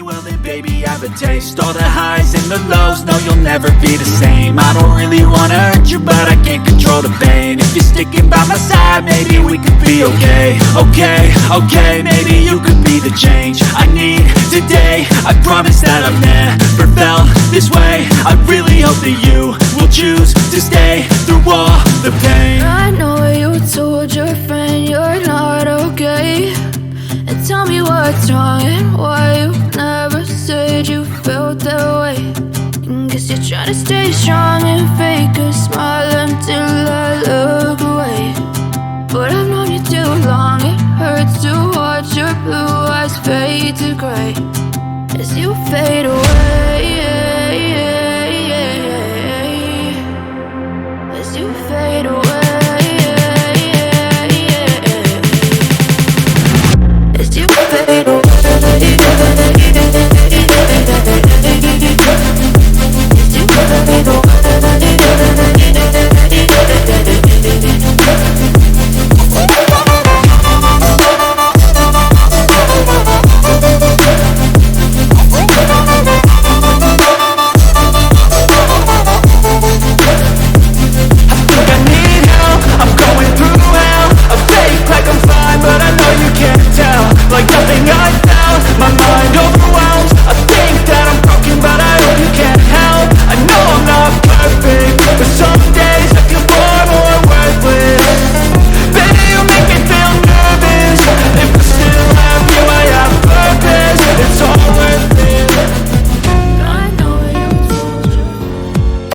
well then baby I have a taste. All the highs and the lows, no you'll never be the same. I don't really wanna hurt you but I can't control the pain. If you're sticking by my side, maybe we could be okay. Okay, maybe you could be the change I need today. I promise that I've never felt this way. I really hope that you will choose to stay through all the pain. I know you told your friend you're not okay, and tell me what's wrong and why you never said you felt that way. And guess you're trying to stay strong and fake a smile until I look away. But I've known you too long, it hurts to watch your blue eyes fade to gray as you fade